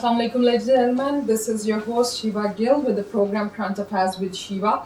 Assalamu alaikum ladies and gentlemen, this is your host Shiva Gill with the program Current Affairs with Shiva.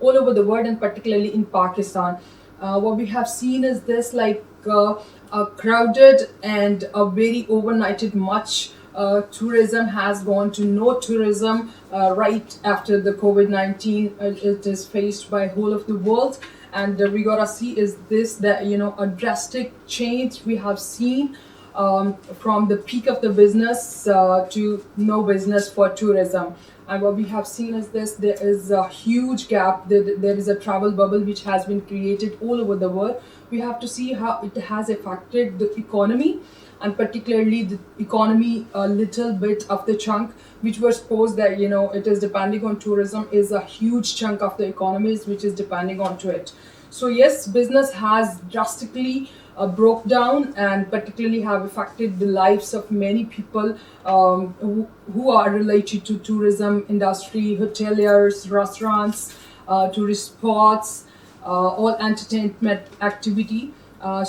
all over the world and particularly in Pakistan. What we have seen is this a crowded and a very overnighted much tourism has gone to no tourism right after the COVID-19 it is faced by whole of the world, and we gotta see is this that a drastic change we have seen from the peak of the business to no business for tourism. And what we have seen is this: there is a huge gap. There is a travel bubble which has been created all over the world. We have to see how it has affected the economy, and particularly the economy a little bit of the chunk which was supposed that it is depending on tourism is a huge chunk of the economies which is depending on to it. So yes, business has drastically broke down and particularly have affected the lives of many people who are related to tourism industry, hoteliers, restaurants, tourist spots, all entertainment activity.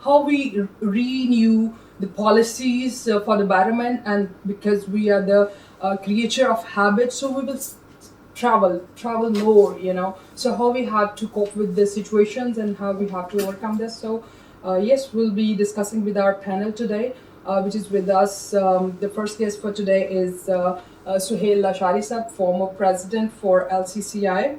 how we renew the policies for the betterment, and because we are the creature of habit, so we will travel more, so how we have to cope with the situations and how we have to overcome this. So yes, we'll be discussing with our panel today, which is with us. The first guest for today is Suhail Lashari Sahab, former president for LCCI.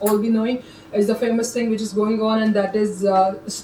all be knowing is the famous thing which is going on, and that is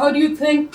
how do you think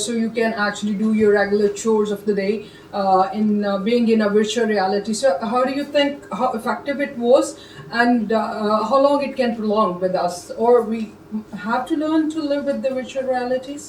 So you can actually do your regular chores of the day in being in a virtual reality. So how do you think how effective it was, and how long it can prolong with us, or we have to learn to live with the virtual realities?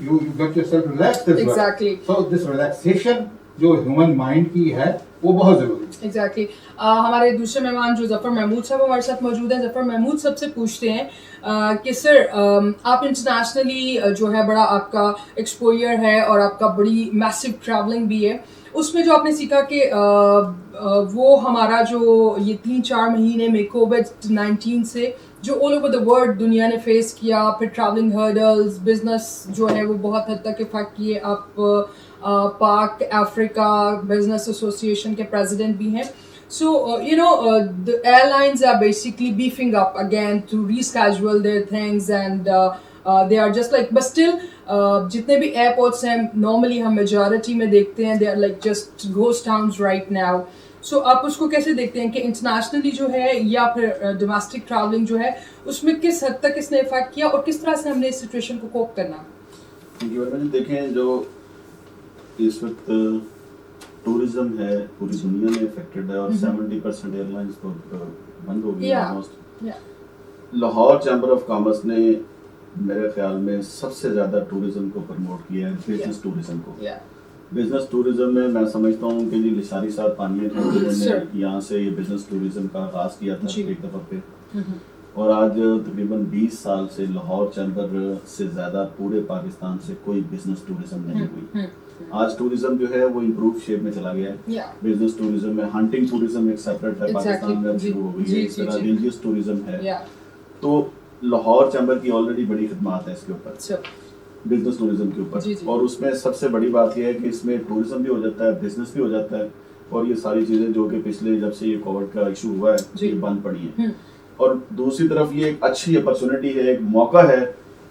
you get yourself relaxed as well. Exactly. So this relaxation جو human mind کی ہے وہ بہت ضروری ہے. Exactly. ہمارے دوسرے مہمان جو ظفر محمود صاحب ہمارے ساتھ موجود ہیں. ظفر محمود سب سے پوچھتے ہیں کہ سر آپ انٹرنیشنلی جو ہے بڑا آپ کا ایکسپوئر ہے اور آپ کا بڑی میسو ٹریولنگ بھی ہے, اس میں جو آپ نے سیکھا کہ وہ ہمارا جو یہ 3-4 مہینے میں کووڈ-19 سے جو آل اوور دا ورلڈ دنیا نے فیس کیا, پھر ٹریولنگ ہرڈلز, بزنس جو ہے وہ بہت حد تک افیکٹ کیے. آپ پاک افریقہ بزنس ایسوسیشن کے پریزیڈنٹ بھی ہیں. So, the airlines are basically beefing up again to reschedule their things and they are just like, but still, جتنے بھی airports ہیں normally ہم majority میں دیکھتے ہیں they are like just ghost towns right now. So, آپ اس کو کیسے دیکھتے ہیں کہ انٹرنیشنلی جو ہے یا پھر ڈومیسٹک ٹریولنگ جو ہے اس میں کس حد تک اس نے افیکٹ کیا اور کس طرح سے ہم نے اس سچویشن کو کوپ کرنا؟ دیکھیں جو اس وقت ٹورزم ہے پوری دنیا میں افیکٹڈ ہے اور 70% ایئر لائنس تو بند ہو گئی almost. Lahore chamber of commerce نے میرے خیال میں سب سے زیادہ ٹورزم کو پروموٹ کیا ہے, بزنس ٹورزم کو. بزنس ٹورزم میں میں سمجھتا ہوں کہ لشاری صاحب پانیت ہیں جنہوں نے یہاں سے یہ بزنس ٹورزم کا آغاز کیا تھا ایک دفعہ پہ, اور آج تقریباً 20 سال سے لاہور چیمبر سے زیادہ پورے پاکستان سے کوئی بزنس ٹورزم نہیں ہوئی. آج ٹورزم جو ہے وہ امپروو شیپ میں چلا گیا ہے. بزنس ٹورزم میں ہنٹنگ ٹورزم ایک سیپریٹ ہے پاکستان میں شروع ہو گئی ہے, اس طرح ریلیجیس ٹورزم ہے. تو لاہور چیمبر کی آلریڈی بڑی خدمات ہے اس کے اوپر, بزنس ٹورزم کے اوپر, اور اس میں سب سے بڑی بات یہ ہے کہ اس میں ٹورزم بھی ہو جاتا ہے, بزنس بھی ہو جاتا ہے, اور یہ ساری چیزیں جو کہ پچھلے جب سے یہ کووڈ کا ایشو ہوا ہے یہ بند پڑی ہیں. اور دوسری طرف یہ ایک اچھی اپرچونٹی ہے, ایک موقع ہے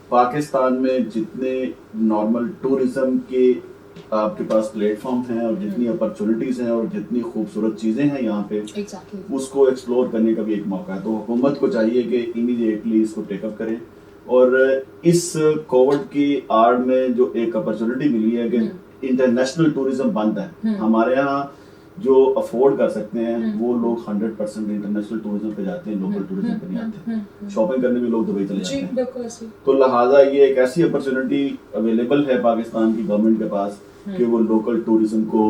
پاکستان میں جتنے نارمل ٹورزم کے آپ کے پاس پلیٹ فارم ہیں اور جتنی اپرچونٹیز ہیں اور جتنی خوبصورت چیزیں ہیں یہاں پہ, اس کو ایکسپلور کرنے کا بھی ایک موقع ہے. تو حکومت کو چاہیے کہ امیڈیٹلی اس کو ٹیک اپ کریں, اور اس کووڈ کی آڑ میں جو ایک اپرچونٹی ملی ہے کہ انٹرنیشنل ٹورزم بند ہے. ہمارے یہاں جو افورڈ کر سکتے ہیں وہ لوگ 100% انٹرنیشنل ٹورزم پہ جاتے ہیں, لوکل ٹورزم پہ نہیں آتے. شاپنگ کرنے بھی لوگ دبئی چلے جاتے ہیں. تو لہٰذا یہ ایک ایسی اپرچونٹی اویلیبل ہے پاکستان کی گورنمنٹ کے پاس کہ وہ لوکل ٹورزم کو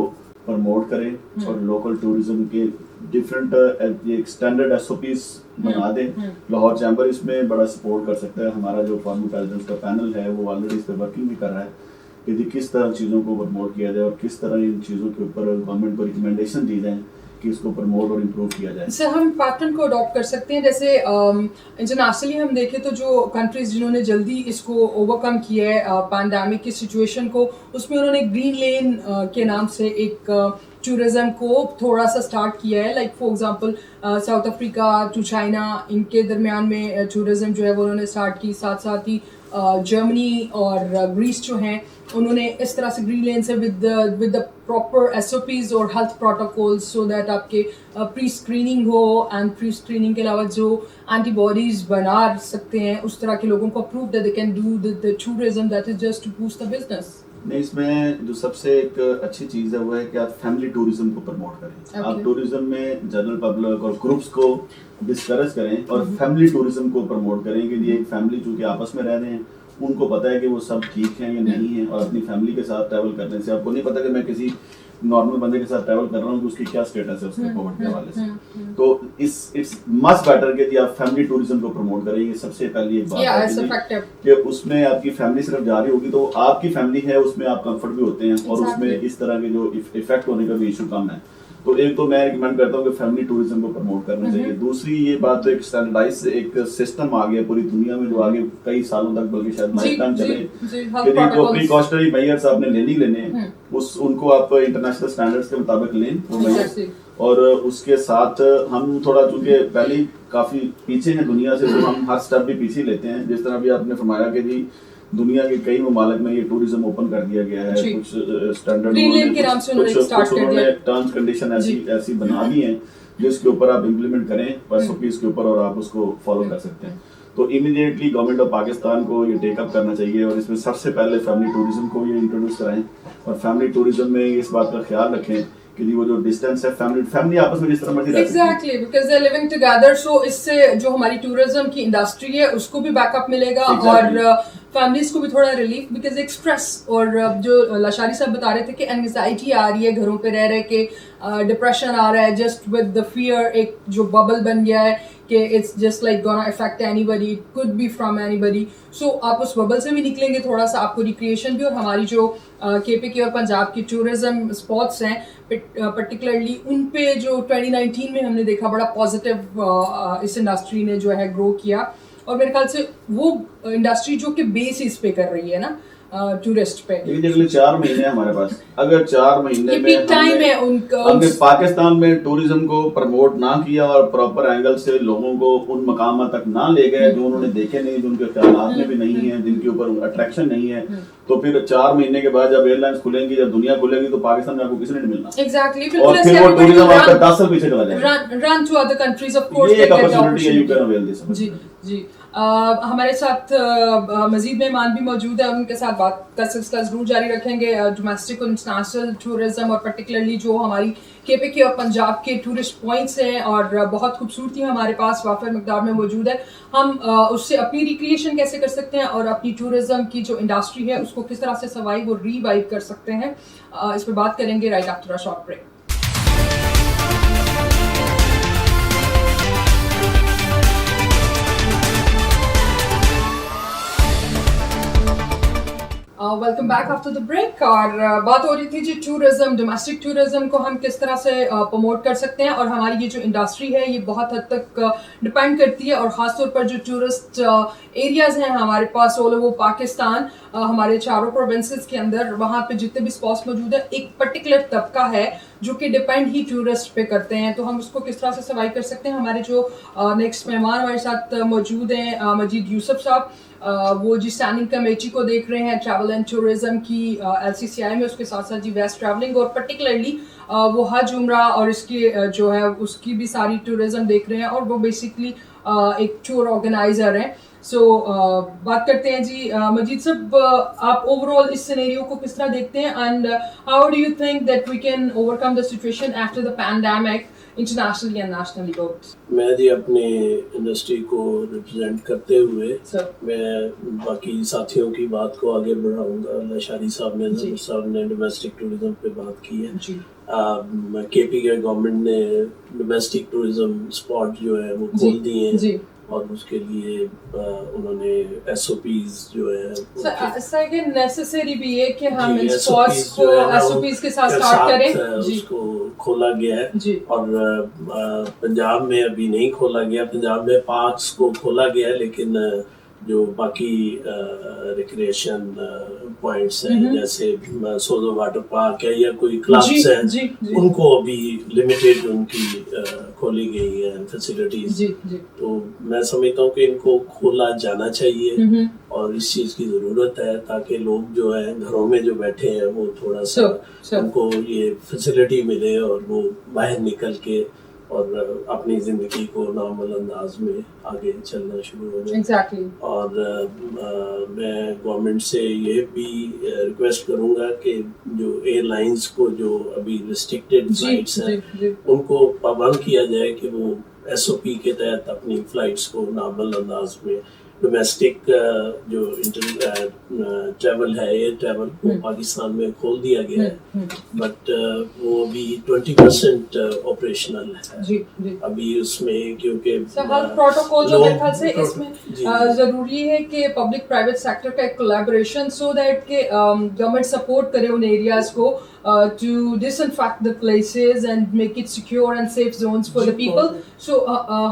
پروموٹ کریں اور لوکل ٹورزم کے ڈفرینٹ ایک اسٹینڈرڈ SOPs بنا دیں. لاہور چیمبر اس میں بڑا سپورٹ کر سکتا ہے. ہمارا جو فارم انٹیلیجنس کا پینل ہے وہ آلریڈی اس پہ ورکنگ بھی کر رہا ہے کہ کس طرح چیزوں کو پروموٹ کیا جائے اور کس طرح ان چیزوں کے اوپر گورنمنٹ کو ریکمنڈیشن دی جائیں کہ اس کو پروموٹ اور امپروو کیا جائے. سر ہم پیٹرن کو اڈاپٹ کر سکتے ہیں, جیسے انٹرنیشنلی ہم دیکھیں تو جو کنٹریز جنہوں نے جلدی اس کو اوور کم کیا ہے پینڈیمک کی سچویشن کو, اس میں انہوں نے گرین لین کے نام سے ایک ٹورزم کو تھوڑا سا اسٹارٹ کیا ہے. Like for example South Africa to China, ان کے درمیان میں ٹورزم جو ہے وہ انہوں نے اسٹارٹ کی. ساتھ ساتھ ہی جرمنی اور گریس جو ہیں انہوں نے اس طرح سے گرین لین سے ود دا پراپر SOPs اور ہیلتھ پروٹوکولز سو دیٹ آپ کے پری اسکریننگ ہو, اینڈ پری اسکریننگ کے علاوہ جو اینٹی باڈیز بنا سکتے ہیں اس طرح کے لوگوں کو approve that they can do the tourism that is just to boost the business. نہیں, اس میں جو سب سے ایک اچھی چیز ہے وہ ہے کہ آپ فیملی ٹورزم کو پروموٹ کریں. آپ ٹورزم میں جنرل پبلک اور گروپس کو ڈسکریج کریں اور فیملی ٹورزم کو پروموٹ کریں کہ یہ ایک فیملی جو کہ آپس میں رہ رہے ہیں, ان کو پتہ ہے کہ وہ سب ٹھیک ہیں یا نہیں ہیں, اور اپنی فیملی کے ساتھ ٹریول کرنے سے آپ کو نہیں پتہ کہ میں کسی نارمل بندے کے ساتھ ٹریول کر رہا ہوں کہ اس کی کیا اسٹیٹس ہے اس کے کووڈ کے حوالے سے. تو اٹس مچ بیٹر کہ آپ فیملی ٹورزم کو پروموٹ کریں. یہ سب سے پہلی ایک بات ہے کہ اس میں آپ کی فیملی صرف جا رہی ہوگی تو آپ کی فیملی ہے, اس میں آپ کمفرٹ بھی ہوتے ہیں اور اس میں اس طرح کے جو افیکٹ ہونے کا بھی ایشو کم ہے. تو ایک تو میں ریکمینڈ کرتا ہوں کہ فیملی ٹورزم کو پروموٹ کرنا چاہیے. دوسری یہ بات تو ایک اسٹینڈرڈائز ایک سسٹم آ گیا پوری دنیا میں جو آگے کئی سالوں تک بلکہ شاید لائف ٹائم چلے, کہ جن کو پریکاشنری میئرز آپ نے لینے ہیں ان کو آپ انٹرنیشنل اسٹینڈرڈس کے مطابق لیں وہ میئرز, اور اس کے ساتھ ہم تھوڑا چونکہ پہلے کافی پیچھے ہیں دنیا سے تو ہم ہر اسٹیپ بھی پیچھے لیتے ہیں. جس طرح بھی آپ نے فرمایا کہ جی دنیا کے کئی ممالک میں یہ ٹورزم اوپن کر دیا گیا ہے, کچھ اسٹینڈرڈ انہوں نے ٹرمز کنڈیشن ایسی بنا دی ہیں جس کے اوپر آپ امپلیمنٹ کریں SOPs کے اوپر اور آپ اس کو فالو کر سکتے ہیں. تو امیڈیٹلی گورنمنٹ آف پاکستان کو یہ ٹیک اپ کرنا چاہیے اور اس میں سب سے پہلے فیملی ٹورزم کو یہ انٹروڈیوس کرائیں, اور فیملی ٹورزم میں اس بات کا خیال رکھیں کہ وہ جو ڈسٹینس ہے فیملی آپس میں جس طرح مرضی رہ سکتی ہے. Exactly, because they're living together, so اس سے جو ہماری ٹورزم کی انڈسٹری ہے اس کو بھی بیک اپ ملے گا اور فیملیز کو بھی تھوڑا ریلیف, بیکاز ایکسپریس. اور جو لاشاری صاحب بتا رہے تھے کہ اینگزائٹی آ رہی ہے گھروں پہ رہ رہے کے, ڈپریشن آ رہا ہے جسٹ ود دا فیئر, ایک جو ببل بن گیا ہے کہ it's just like gonna affect anybody, it could be from anybody. So آپ اس ببل سے بھی نکلیں گے تھوڑا سا, آپ کو ریکریشن بھی, اور ہماری جو کے پی کے اور پنجاب کی ٹورزم اسپاٹس ہیں پرٹیکولرلی ان پہ جو 2019 میں ہم نے دیکھا بڑا پازیٹیو اس انڈسٹری نے جو ہے گرو کیا. اور میرے خیال سے وہ انڈسٹری جو کہ بیس اس پہ کر رہی ہے نا ٹورسٹ پہ. لیکن اگلے 4 مہینے ہمارے پاس, اگر 4 مہینے میں ہم نے پاکستان میں ٹورزم کو پروموٹ نہ کیا اور پراپر اینگل سے لوگوں کو ان مقامات تک نہ لے گئے جو انہوں نے دیکھے نہیں, جو ان کے خیالات میں بھی نہیں ہیں, جن کے اوپر اٹریکشن نہیں ہے, تو پھر 4 مہینے کے بعد جب ایئر لائنس کھلیں گی, جب دنیا کھلے گی, تو پاکستان میں آپ کو کسی نے نہیں ملنا. ایگزیکٹلی, اور پھر وہ ٹورزم آپ کا 10 سال پیچھے چلا جائے گا. Run to other countries, of course. یہ ایک اپرچونٹی ہے, یو کین اویل دس. جی جی. ہمارے ساتھ مزید مہمان بھی موجود ہیں, ان کے ساتھ بات کا سلسلہ ضرور جاری رکھیں گے. ڈومیسٹک اور انٹرنیشنل ٹورزم اور پرٹیکولرلی جو ہماری کے پی کے اور پنجاب کے ٹورسٹ پوائنٹس ہیں, اور بہت خوبصورتی ہمارے پاس وافر مقدار میں موجود ہے. ہم اس سے اپنی ریکریشن کیسے کر سکتے ہیں اور اپنی ٹورزم کی جو انڈسٹری ہے اس کو کس طرح سے سروائیو اور ریوائیو کر سکتے ہیں, اس پہ بات کریں گے right after a short break. Welcome back after the break. اور بات ہو رہی تھی جی ٹورزم, ڈومیسٹک ٹورزم کو ہم کس طرح سے پروموٹ کر سکتے ہیں, اور ہماری یہ جو انڈسٹری ہے یہ بہت حد تک ڈپینڈ کرتی ہے, اور خاص طور پر جو ٹورسٹ ایریاز ہیں ہمارے پاس آل اوور پاکستان, ہمارے چاروں پروونسز کے اندر, وہاں پہ جتنے بھی اسپاٹس موجود ہیں, ایک پرٹیکولر طبقہ ہے جو کہ ڈپینڈ ہی ٹورسٹ پہ کرتے ہیں. تو ہم اس کو کس طرح سے سروائیو کر سکتے ہیں. ہمارے جو نیکسٹ مہمان ہمارے ساتھ موجود ہیں مجید یوسف صاحب, وہ جی اسٹینڈنگ کمیٹی کو دیکھ رہے ہیں ٹریول اینڈ ٹورزم کی LCCI میں, اس کے ساتھ ساتھ جی ویسٹ ٹریولنگ, اور پرٹیکولرلی وہ حج عمرہ اور اس کی جو ہے اس کی بھی ساری ٹورزم دیکھ رہے ہیں, اور وہ بیسکلی ایک ٹور آرگنائزر ہیں. سو بات کرتے ہیں جی مجید صاحب, آپ اوور آل اس سینیریو کو کس طرح دیکھتے ہیں, and how do you think that we can overcome the situation after the pandemic internationally and nationally both? میں جی اپنے انڈسٹری کو ریپرزینٹ کرتے ہوئے میں باقی ساتھیوں کی بات کو آگے بڑھاؤں گا. لاشاری صاحب نے ظفر صاحب نے ڈومیسٹک ٹورزم پہ بات کی ہے. کے پی کے گورنمنٹ نے ڈومیسٹک ٹورزم اسپاٹ جو ہے وہ کھول دیے ہیں, اور اس کے لیے انہوں نے SOPs جو ہے نیسیسری بھی ہے کہ ہم اسپاٹس کو SOPs کے ساتھ اسٹارٹ کریں. اس کو کھولا گیا ہے, اور پنجاب میں ابھی نہیں کھولا گیا. پنجاب میں پارکس کو کھولا گیا ہے, لیکن جو باقی ریکریشن پوائنٹس ہیں جیسے سوزو واٹر پارک ہے یا کوئی کلبس ہیں, ان کو ابھی لمیٹیڈ ان کی کھولی گئی ہے فیسلٹیز. تو میں سمجھتا ہوں کہ ان کو کھولا جانا چاہیے, اور اس چیز کی ضرورت ہے تاکہ لوگ جو ہے گھروں میں جو بیٹھے ہیں وہ تھوڑا سا ان کو یہ فیسلٹی ملے, اور وہ باہر نکل کے اور اپنی زندگی کو نارمل انداز میں آگے چلنا شروع ہو جائے. اور میں گورنمنٹ سے یہ بھی ریکویسٹ کروں گا کہ جو ایئر لائنس کو جو ابھی ریسٹرکٹیڈ فلائٹس ہیں ان کو پابند کیا جائے کہ وہ SOP کے تحت اپنی فلائٹس کو نارمل انداز میں. ڈومیسٹک جو ٹریول ہے, ایئر ٹریول کو پاکستان میں کھول دیا گیا ہے, بٹ وہ ابھی 20% آپریشنل ہے ابھی اس میں, کیونکہ پروٹوکول جو میرے خیال سے اس میں ضروری ہے کہ پبلک پرائیویٹ سیکٹر کا ایک کولیبوریشن, سو دیٹ کہ گورنمنٹ سپورٹ کرے ان ایریاز کو to disinfect the places and make it secure and safe zones for the people. So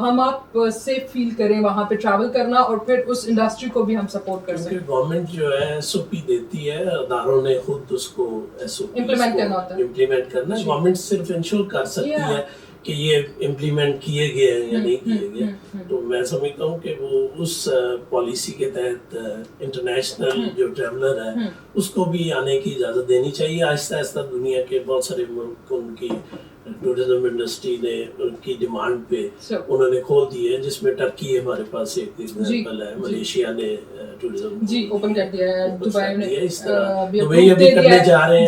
ہم آپ safe feel کریں وہاں پہ ٹریول کرنا, اور پھر اس انڈسٹری کو بھی ہم سپورٹ کر سکیں. گورنمنٹ جو ہے SOP دیتی ہے, اداروں نے خود اس کو SOP امپلیمنٹ کرنا ہوتا ہے. امپلیمنٹ کرنا گورنمنٹ صرف انشور کر سکتی ہے کہ یہ امپلیمنٹ کیے گئے ہیں یا نہیں کیے گئے. تو میں سمجھتا ہوں کہ وہ اس پالیسی کے تحت انٹرنیشنل جو ٹریولر ہے اس کو بھی آنے کی اجازت دینی چاہیے. آہستہ آہستہ دنیا کے بہت سارے ملک ان کی ٹورزم انڈسٹری نے ان کی ڈیمانڈ پہ انہوں نے کھول دی ہے, جس میں ٹرکی ہمارے پاس ایک ایگزامپل ہے, ملیشیا نے ٹورزم اوپن کر دیا ہے, دبئی ابھی کرنے جا رہے ہیں.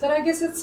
Sir, I guess it's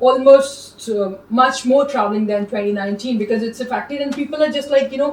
almost much more traveling than 2019 because it's affected and people are just like, you know,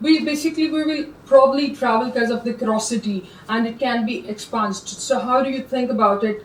we will probably travel because of the curiosity and it can be expanded, so how do you think about it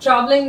traveling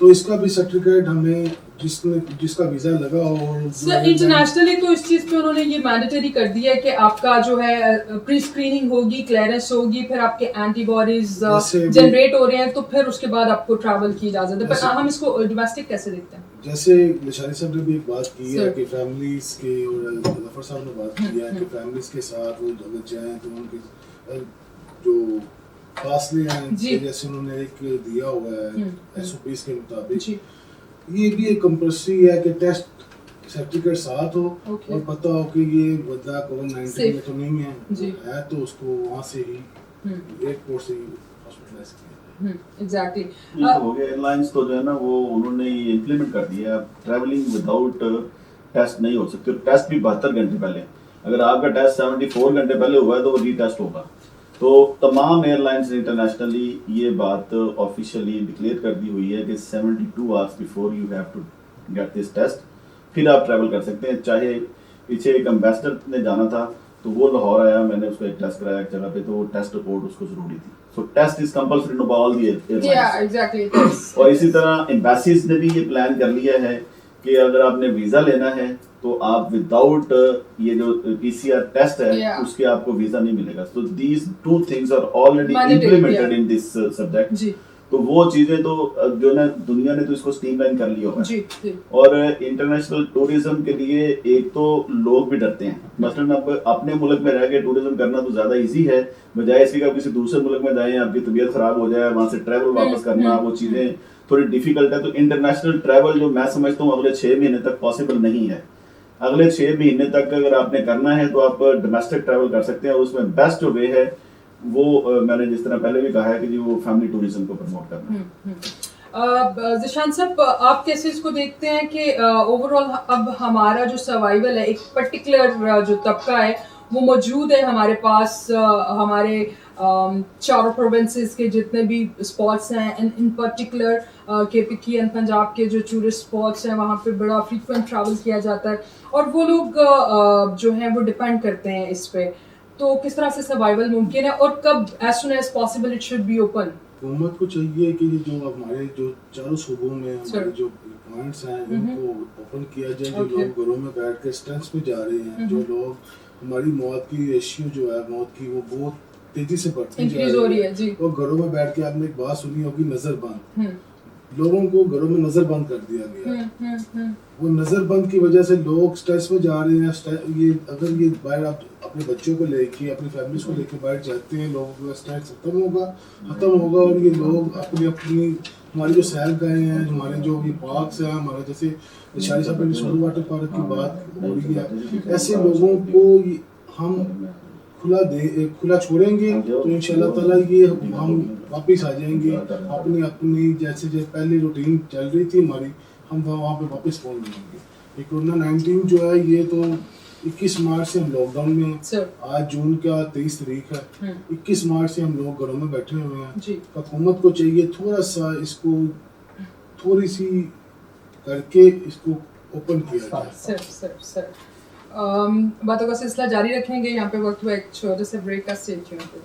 تو اس کا بھی certificate ہمیں جس کا visa لگا ہو. سر internationally تو اس چیز پہ انہوں نے یہ مینڈیٹری کر دیا ہے کہ آپ کا جو ہے پری اسکریننگ ہوگی, کلیئرنس ہوگی, پھر آپ کے اینٹی باڈیز جنریٹ ہو رہے ہیں تو پھر اس کے بعد آپ کو ٹریول کی اجازت ہے. پر ہم اس کو ڈومیسٹک کیسے دیکھتے ہیں؟ جیسے لشانی صاحب نے بھی ایک بات کی ہے کہ فیملیز کے, اور ظفر صاحب نے بات کی ہے کہ فیملیز کے ساتھ وہ اگر جائیں تو ان کے جو فاصلے ہیں جیسے انہوں نے ایک دیا ہوا ہے ایس او پیز کے مطابق, یہ بھی ایک کمپلسری ہے کہ ٹیسٹ سرٹیفکیٹ ساتھ ہو اور پتہ ہو کہ یہ بندہ کووڈ-19 میں تو نہیں ہے تو اس کو وہاں سے ہی ایئرپورٹ سے ہی ہاسپٹلائز کیا. ایگزیکٹلی یہ ہو گیا. ایئر لائنس تو جو ہے نا وہ انہوں نے یہ امپلیمنٹ کر دیا ہے, ٹریولنگ وداؤٹ ٹیسٹ نہیں ہو سکتی, اور ٹیسٹ بھی 72 گھنٹے پہلے. اگر آپ کا ٹیسٹ 74 گھنٹے پہلے ہوا ہے تو وہ ری ٹیسٹ ہوگا. تو تمام ایئر لائنس انٹرنیشنلی یہ بات آفیشیلی ڈکلیئر کر دی ہوئی ہے کہ 72 hours before you have to get this test پھر آپ ٹریول کر سکتے ہیں. چاہے پیچھے ایک امبیسڈر نے جانا تھا تو وہ لاہور آیا, میں نے اس کو ایک ٹیسٹ کرایا ایک جگہ پہ, تو وہ ٹیسٹ رپورٹ اس کو ضروری تھی. So test is compulsory to all the airlines. اور اسی طرح ایمبیسیز نے بھی یہ پلان کر لیا ہے کہ اگر آپ نے ویزا لینا ہے تو آپ وداؤٹ یہ جو پی سی آر ٹیسٹ ہے اس کے آپ کو ویزا نہیں ملے گا. تو these two things are already implemented in this subject. تو وہ چیزیں تو جو نا دنیا نے تو اس کو اسٹریم لائن کر لیا ہوا ہے. اور انٹرنیشنل ٹوریزم کے لیے ایک تو لوگ بھی ڈرتے ہیں. مثلاً اب اپنے ملک میں رہ کے ٹوریزم کرنا تو زیادہ ایزی ہے, بجائے اس کے کہ آپ کسی دوسرے ملک میں جائیں, آپ کی طبیعت خراب ہو جائے, وہاں سے ٹریول واپس کرنا, وہ چیزیں تھوڑی ڈیفیکلٹ ہے. تو انٹرنیشنل ٹریول جو میں سمجھتا ہوں اگلے 6 مہینے تک پاسبل نہیں ہے. اگلے 6 مہینے تک اگر آپ نے کرنا ہے تو آپ ڈومیسٹک ٹریول کر سکتے ہیں. اس میں بیسٹ جو وے ہے وہ میں نے جس طرح پہلے بھی کہا ہے کہ جی وہ فیملی ٹوریزم کو پروموٹ کرنا. ذیشان صاحب, آپ کیسے اس کو دیکھتے ہیں کہ اوور آل اب ہمارا جو سروائیول ہے, ایک پرٹیکولر جو طبقہ ہے وہ موجود ہے ہمارے پاس, ہمارے چاروں پروونسز کے جتنے بھی اسپاٹس ہیں, ان پرٹیکولر کے پی کی اینڈ پنجاب کے جو ٹورسٹ اسپاٹس ہیں وہاں پہ بڑا فریکوینٹ ٹریول کیا جاتا ہے, اور وہ لوگ جو ہیں وہ ڈپینڈ کرتے ہیں اس پہ. تو کس طرح سے سروائیول ممکن ہے, اور کب as soon as possible it should be open? حکومت کو چاہیے کہ جو ہمارے جو چاروں صوبوں میں ہمارے جو پوائنٹس ہیں ان کو اوپن کیا جائے. جو لوگ گھروں میں بیٹھ کے اسٹینٹس پہ جا رہے ہیں, جو لوگ ہماری موت کی ریشیو جو ہے موت کی وہ بہت تیزی سے بڑھتی جا رہی ہے, اور گھروں میں بیٹھ کے آپ نے ایک بات سنی ہوگی نظر بند, لوگوں کو گھروں میں نظر بند کر دیا گیا. وہ نظر بند کی وجہ سے لوگ اسٹریس میں جا رہے ہیں. یہ اگر یہ باہر آپ اپنے بچوں کو لے کے اپنی فیملیز کو لے کے باہر جاتے ہیں, لوگوں کا اسٹریس ختم ہوگا اور یہ لوگ اپنی ہماری جو سیر گاہیں ہیں, ہمارے جو یہ پارکس ہیں, ہمارے جیسے شاہی صاحب نے سولو واٹر پارک کی بات ہو رہی ہے, ایسے لوگوں کو ہم کھلا چھوڑیں گے تو انشاءاللہ تعالیٰ یہ ہم واپس آ جائیں گے اپنی جیسے پہلے روٹین چل رہی تھی ہماری, ہم وہاں پہ واپس پہنچ جائیں گے. یہ کورونا-19 جو ہے یہ تو 21 مارچ سے ہم لاک ڈاؤن میں ہیں, آج جون کا 23 تاریخ ہے, 21 مارچ سے ہم لوگ گھروں میں بیٹھے ہوئے ہیں. حکومت کو چاہیے تھوڑا سا اس کو تھوڑی سی کر کے اس کو اوپن کیا جائے. باتوں کا سلسلہ جاری رکھیں گے. یہاں پہ وقت ہوا ایک چھوٹے سے بریک کا. Stay tuned.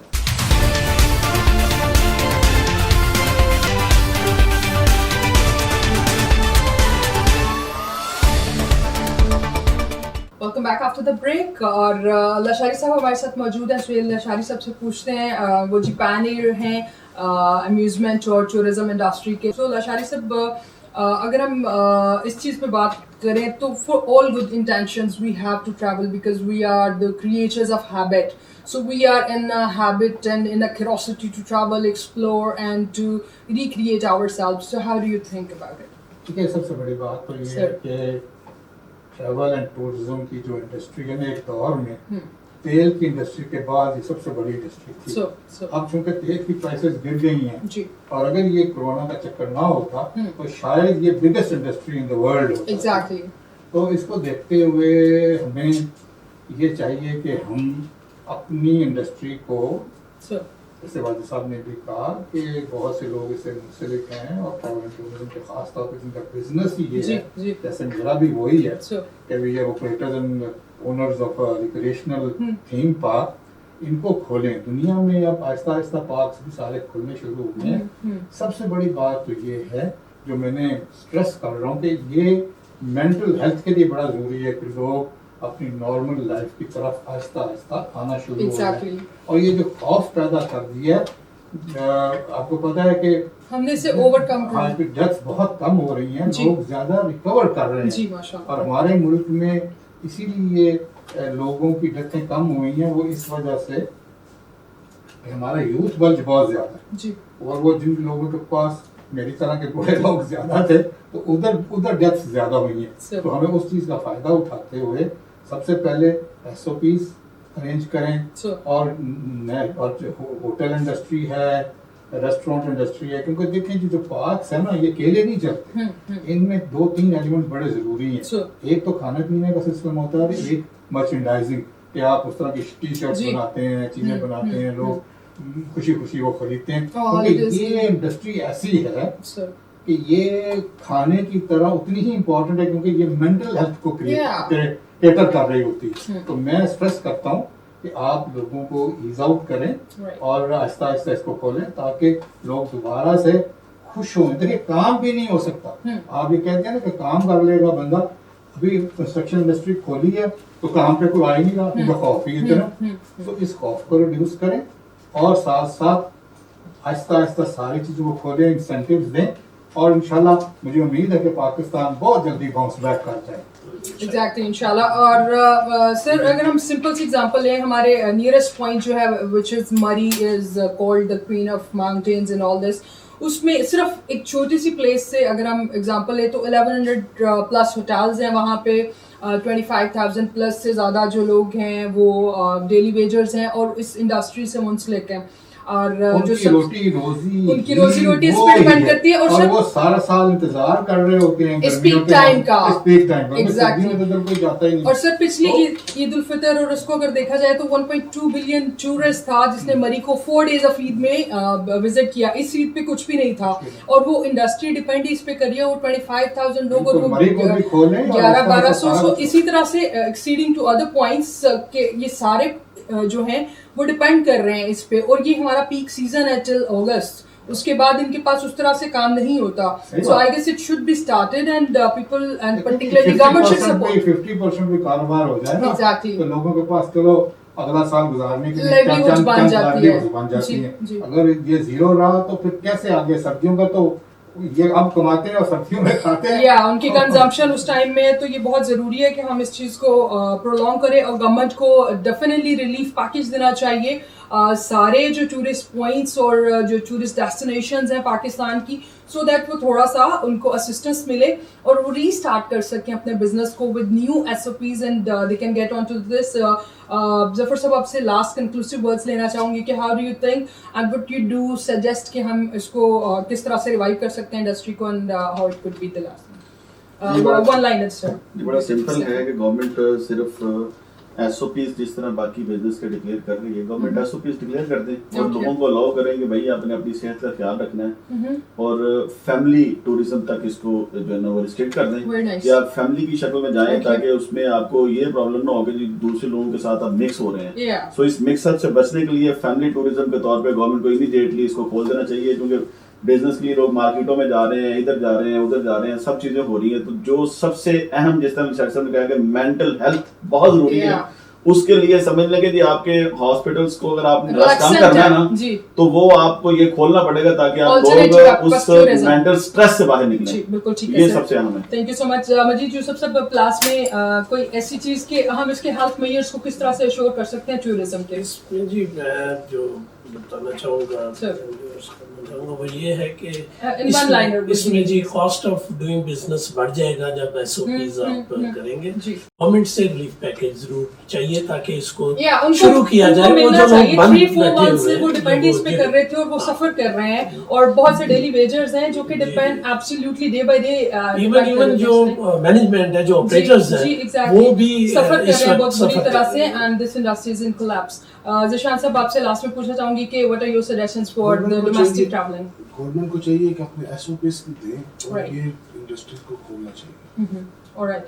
Welcome back after the break. اور لشاری صاحب ہمارے ساتھ موجود ہیں. سہیل لشاری صاحب سے پوچھتے ہیں, وہ جی پین ایئر ہیں امیوزمنٹ اور ٹورزم انڈسٹری کے. سو لشاری صاحب, اگر ہم اس چیز پہ بات کریں تو for all good intentions we have to travel because we are the creators of habit. So we are in a habit and in a curiosity to travel, explore and to recreate ourselves. So how do you think about it? ٹھیک ہے, سب سے بڑی بات تو یہ ہے کہ travel and tourism کی جو انڈسٹری ہے نا, ایک دور میں تیل کی انڈسٹری کے بعد یہ سب سے بڑی انڈسٹری تھی. اب چونکہ تیل کی پرائسز گر گئی ہیں, اور اگر یہ کرونا کا چکر نہ ہوتا تو شاید یہ biggest industry in the world ہوتا. Exactly. تو اس کو دیکھتے ہوئے ہمیں یہ چاہیے کہ ہم اپنی انڈسٹری کو, جیسے واجد صاحب نے بھی کہا کہ بہت سے لوگ اس سے منسلک ہیں, اور ٹریول اینڈ ٹورزم کے خاص طور پہ جن کا بزنس ہی یہ ہے, جیسے میرا بھی وہی ہے کہ we are operators and owners of recreational theme park, ان کو کھولیں. دنیا میں اب آہستہ آہستہ پارکس بھی سارے کھلنے شروع ہوئے ہیں. سب سے بڑی بات تو یہ ہے جو میں نے اسٹریس کر رہا ہوں کہ یہ مینٹل ہیلتھ کے لیے بڑا ضروری ہے کہ لوگ اپنی نارمل لائف کی طرف آہستہ آہستہ آنا شروع ہو جائیں. اور یہ جو خوف پیدا کر دیا ہے, آپ کو پتہ ہے کہ ہم نے اسے اوور کم آج بھی ڈیتھس بہت کم ہو رہی ہیں, لوگ زیادہ ریکور کر رہے ہیں. اور ہمارے ملک میں اسی لیے لوگوں کی ڈیتھیں کم ہوئی ہیں, وہ اس وجہ سے ہمارا یوتھ بلج بہت زیادہ ہے. اور وہ جن لوگوں کے پاس میری طرح کے بوڑھے لوگ زیادہ تھے تو ادھر ڈیتھس زیادہ ہوئی ہیں. تو ہمیں اس چیز کا فائدہ اٹھاتے ہوئے سب سے پہلے SOPs ارینج کریں, اور ہوٹل انڈسٹری ہے, ریسٹورینٹ انڈسٹری ہے, کیونکہ دیکھیں جو پارکس ہیں نا یہ اکیلے نہیں چلتے, ان میں 2-3 ایلیمنٹ بڑے ضروری ہیں. ایک تو کھانے پینے کا سسٹم ہوتا ہے, ایک مرچنڈائزنگ کہ آپ اس طرح کی ٹی شرٹس بناتے ہیں, چیزیں بناتے ہیں, لوگ خوشی خوشی وہ خریدتے ہیں. کیونکہ یہ انڈسٹری ایسی ہے کہ یہ کھانے کی طرح اتنی ہی امپورٹنٹ ہے, کیونکہ یہ مینٹل ہیلتھ کو کیٹر کر رہی ہوتی ہے. تو میں اسٹریس کرتا ہوں کہ آپ لوگوں کو ایز آؤٹ کریں اور آہستہ آہستہ اس کو کھولیں تاکہ لوگ دوبارہ سے خوش ہوں. دیکھیں کام بھی نہیں ہو سکتا, آپ یہ کہتے ہیں نا کہ کام کر لے گا بندہ. ابھی کنسٹرکشن انڈسٹری کھولی ہے تو کام پہ کوئی آ ہی نہیں رہا, کیونکہ خوف ہی اتنا. تو اس خوف کو ریڈیوس کریں اور ساتھ ساتھ آہستہ آہستہ ساری چیزوں کو کھولیں, انسینٹیوز دیں, اور انشاءاللہ مجھے امید ہے کہ پاکستان بہت جلدی باؤنس بیک کر جائے. ایگزیکٹلی انشاءاللہ. اور سر اگر ہم سمپل سی ایگزامپل لیں, ہمارے نیئرسٹ پوائنٹ جو ہے which is Murree is called the queen of mountains and all this, اس میں صرف ایک چھوٹی سی پلیس سے اگر ہم ایگزامپل لیں تو 1100 پلس ہوٹلز ہیں وہاں پہ, 25,000 پلس سے زیادہ جو لوگ ہیں وہ ڈیلی ویجرز ہیں اور اس انڈسٹری سے منسلک ہیں, اور جو ان کی روزی روٹی اس پہ ڈیپینڈ کرتی ہے. اور وہ سارا سال انتظار کر رہے ہوتے ہیں اسپیک ٹائم کا. اور سر پچھلی عید الفطر اور اس کو اگر دیکھا جائے تو 1.2 بلین ٹورسٹ تھا جس نے مری کو 4 days آف عید میں وزٹ کیا. اس عید پہ کچھ بھی نہیں تھا, اور وہ انڈسٹری ڈیپینڈ اس پہ کریے, وہ 25,000 لوگ اور وہ 1100-1200. اسی طرح سے ایکسیڈنگ ٹو ادر پوائنٹس کہ یہ سارے جو ہیں وہ ڈیپینڈ کر رہے ہیں اس پہ, اور یہ ہمارا پیک سیزن ہے ٹل اگست. اس کے بعد ان کے پاس اس طرح سے کام نہیں ہوتا. So I guess it should be started and people and particularly government should support. 50% بھی کاروبار ہو جائے نا ایگزیکٹلی, تو لوگوں کے پاس چلو اگلا سال گزارنے کے لیے بن جاتی ہے. اگر یہ زیرو رہا تو پھر کیسے آگے؟ سردیوں کا تو یہ اب کماتے ہیں اور سردیوں میں کھاتے ہیں, یا ان کی کنزمپشن اس ٹائم میں, تو یہ بہت ضروری ہے کہ ہم اس چیز کو پرولونگ کریں, اور گورنمنٹ کو ڈیفینیٹلی ریلیف پیکیج دینا چاہیے سارے جو ٹورسٹ پوائنٹس اور جو ٹورسٹ ڈیسٹینیشنز ہیں پاکستان کی, سو دیٹ وہ تھوڑا سا ان کو اسسٹنس ملے اور وہ ری اسٹارٹ کر سکیں اپنے بزنس کو with new SOPs and they can get on to this. Zafar sahab آپ سے لاسٹ کنکلوسیو ورڈس لینا چاہوں گی کہ how do you think and what you do suggest کہ ہم اس کو کس طرح سے ریوائیو کر سکتے ہیں انڈسٹری کو, and how it could be the last one liner sir. یہ بڑا سمپل ہے کہ گورنمنٹ صرف SOPs جس طرح باقی بزنس کے ڈکلیئر کر رہی ہے, گورنمنٹ SOPs ڈکلیئر کر دیں اور لوگوں کو الاؤ کریں کہ بھائی آپ نے اپنی صحت کا خیال رکھنا ہے, اور فیملی ٹوریزم تک اس کو جو ہے نا وہ ریسٹرکٹ کر دیں کہ آپ فیملی کی شکل میں جائیں تاکہ اس میں آپ کو یہ پرابلم نہ ہو کہ دوسرے لوگوں کے ساتھ آپ مکس ہو رہے ہیں. سو اس مکس اپ سے بچنے کے لیے فیملی ٹوریزم کے طور پہ گورنمنٹ کو امیڈیٹلی اس کو کھول دینا چاہیے, کیونکہ بزنس کے لیے لوگ مارکیٹوں میں جا رہے ہیں, ادھر جا رہے ہیں, ادھر جا رہے ہیں, سب چیزیں ہو رہی ہیں. تو جو سب سے اہم جس طرح سر صاحب نے کہا کہ مینٹل ہیلتھ بہت ضروری ہے, اس کے لیے سمجھ لیں کہ جی آپ کے ہاسپٹلس کو اگر آپ نے رش کم کرنا ہے نا تو وہ آپ کو یہ کھولنا پڑے گا تاکہ آپ لوگ اس مینٹل سٹریس سے باہر نکلیں. بالکل ٹھیک ہے, یہ سب سے اہم ہے. تھینک یو سو مچ. مجید یوسف صاحب کلاس میں کوئی ایسی چیز کہ ہم اس کے ہیلتھ میئرز کو کس طرح سے ایشور کر سکتے ہیں ٹورزم کے؟ جی میں جو بتانا چاہوں گا وہ یہ ہے کہ اس میں جی کاسٹ آف ڈوئنگ بزنس بڑھ جائے گا جب SOPs آپ کریں گے. گورنمنٹ سے ریلیف پیکیج ضرور چاہیے تاکہ اس کو شروع کیا جائے. وہ جو لوگ بند بیٹھے ہوئے وہ ڈیپینڈ اس پہ کر رہے تھے اور وہ سفر کر رہے ہیں, اور بہت سے ڈیلی ویجرز ہیں جو کہ depend absolutely day by day, even جو مینجمنٹ ہے, جو آپریٹرز ہیں, وہ بھی سفر کر رہے ہیں بہت بری طرح سے, and this industry is in collapse. Zeeshan صاحب آپ سے لاسٹ میں پوچھنا چاہوں گی کہ what are your suggestions for the domestic traveling? Government کو چاہیے کہ اپنے SOPs دیں اور یہ انڈسٹری کو کھولنا چاہیے. Alright.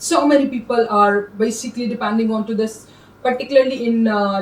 so many people are basically depending on to this particularly in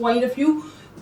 point of view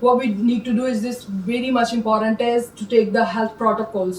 what we need to do is this very much important is to take the health protocols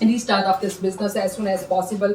restart of this business as soon as possible.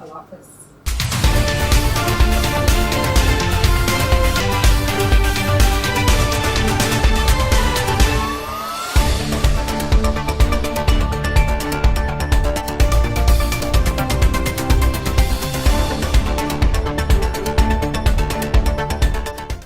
Allah Hafiz.